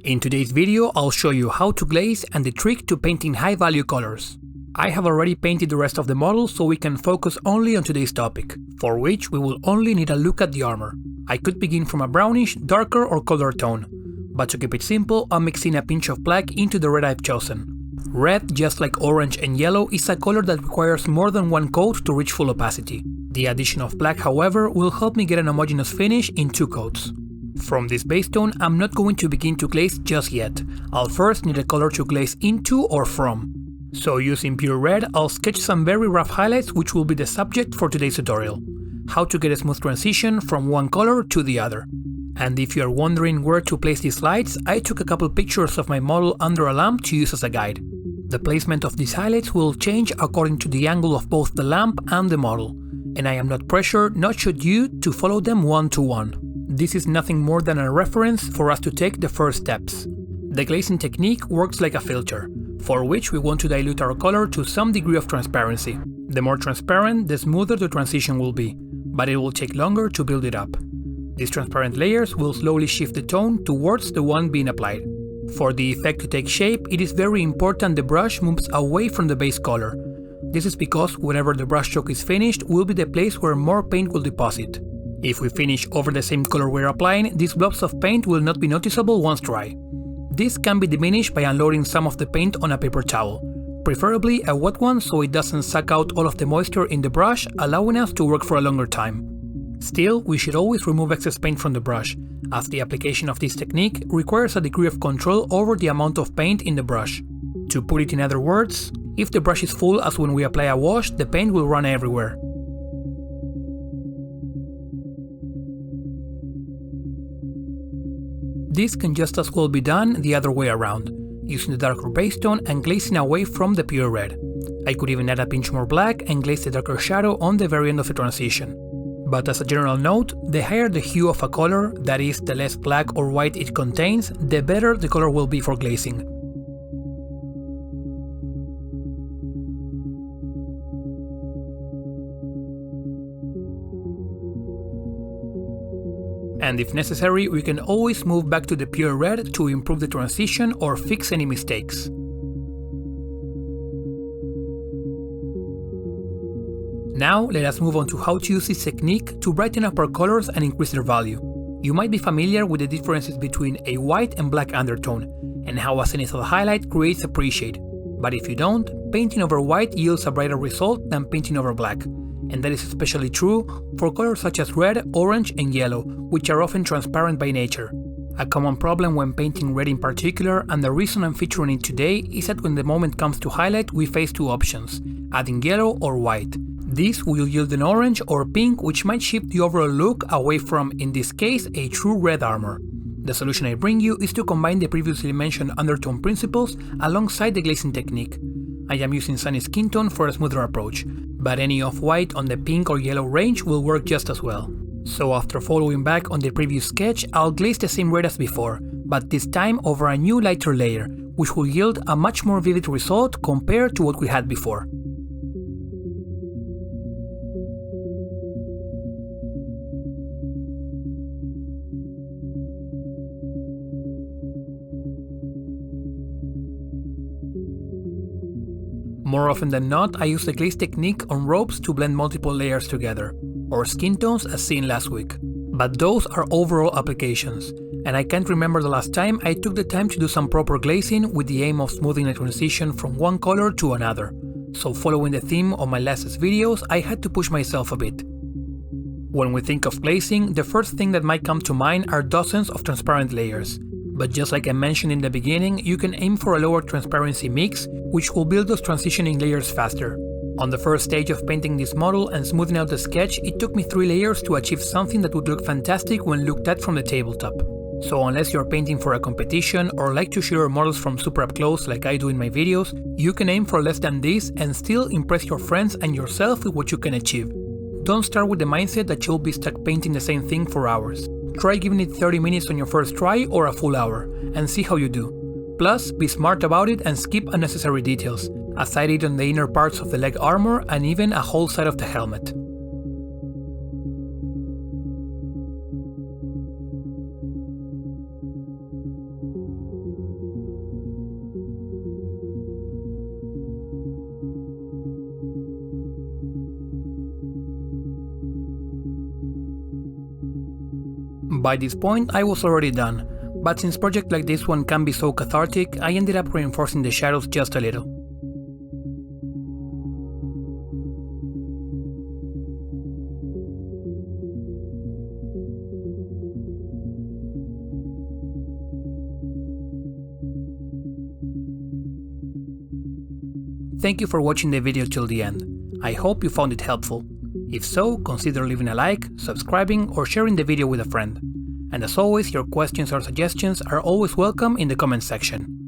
In today's video, I'll show you how to glaze and the trick to painting high-value colors. I have already painted the rest of the model, so we can focus only on today's topic, for which we will only need a look at the armor. I could begin from a brownish, darker or colder tone, but to keep it simple, I'm mixing a pinch of black into the red I've chosen. Red, just like orange and yellow, is a color that requires more than one coat to reach full opacity. The addition of black, however, will help me get an homogeneous finish in 2 coats. From this base tone, I'm not going to begin to glaze just yet. I'll first need a color to glaze into or from. So using pure red, I'll sketch some very rough highlights which will be the subject for today's tutorial. How to get a smooth transition from one color to the other. And if you are wondering where to place these lights, I took a couple pictures of my model under a lamp to use as a guide. The placement of these highlights will change according to the angle of both the lamp and the model, and I am not pressured, nor should you, to follow them one to one. This is nothing more than a reference for us to take the first steps. The glazing technique works like a filter, for which we want to dilute our color to some degree of transparency. The more transparent, the smoother the transition will be, but it will take longer to build it up. These transparent layers will slowly shift the tone towards the one being applied. For the effect to take shape, it is very important the brush moves away from the base color. This is because whenever the brush stroke is finished will be the place where more paint will deposit. If we finish over the same color we're applying, these blobs of paint will not be noticeable once dry. This can be diminished by unloading some of the paint on a paper towel, preferably a wet one so it doesn't suck out all of the moisture in the brush, allowing us to work for a longer time. Still, we should always remove excess paint from the brush, as the application of this technique requires a degree of control over the amount of paint in the brush. To put it in other words, if the brush is full as when we apply a wash, the paint will run everywhere. This can just as well be done the other way around, using the darker base tone and glazing away from the pure red. I could even add a pinch more black and glaze the darker shadow on the very end of the transition. But as a general note, the higher the hue of a color, that is, the less black or white it contains, the better the color will be for glazing. And if necessary, we can always move back to the pure red to improve the transition or fix any mistakes. Now, let us move on to how to use this technique to brighten up our colors and increase their value. You might be familiar with the differences between a white and black undertone, and how a zenithal highlight creates a pre-shade. But if you don't, painting over white yields a brighter result than painting over black. And that is especially true for colors such as red, orange and yellow, which are often transparent by nature. A common problem when painting red in particular, and the reason I'm featuring it today, is that when the moment comes to highlight we face 2 options, adding yellow or white. This will yield an orange or pink, which might shift the overall look away from, in this case, a true red armor. The solution I bring you is to combine the previously mentioned undertone principles alongside the glazing technique. I am using sunny skin tone for a smoother approach, but any off-white on the pink or yellow range will work just as well. So after following back on the previous sketch, I'll glaze the same red as before, but this time over a new lighter layer, which will yield a much more vivid result compared to what we had before. More often than not, I use the glaze technique on ropes to blend multiple layers together, or skin tones as seen last week. But those are overall applications, and I can't remember the last time I took the time to do some proper glazing with the aim of smoothing a transition from one color to another. So following the theme of my last videos, I had to push myself a bit. When we think of glazing, the first thing that might come to mind are dozens of transparent layers. But just like I mentioned in the beginning, you can aim for a lower transparency mix, which will build those transitioning layers faster. On the first stage of painting this model and smoothing out the sketch, it took me 3 layers to achieve something that would look fantastic when looked at from the tabletop. So unless you're painting for a competition or like to show your models from super up close like I do in my videos, you can aim for less than this and still impress your friends and yourself with what you can achieve. Don't start with the mindset that you'll be stuck painting the same thing for hours. Try giving it 30 minutes on your first try or a full hour, and see how you do. Plus, be smart about it and skip unnecessary details, as I did on the inner parts of the leg armor and even a whole side of the helmet. By this point I was already done, but since projects like this one can be so cathartic, I ended up reinforcing the shadows just a little. Thank you for watching the video till the end. I hope you found it helpful. If so, consider leaving a like, subscribing, or sharing the video with a friend. And as always, your questions or suggestions are always welcome in the comments section.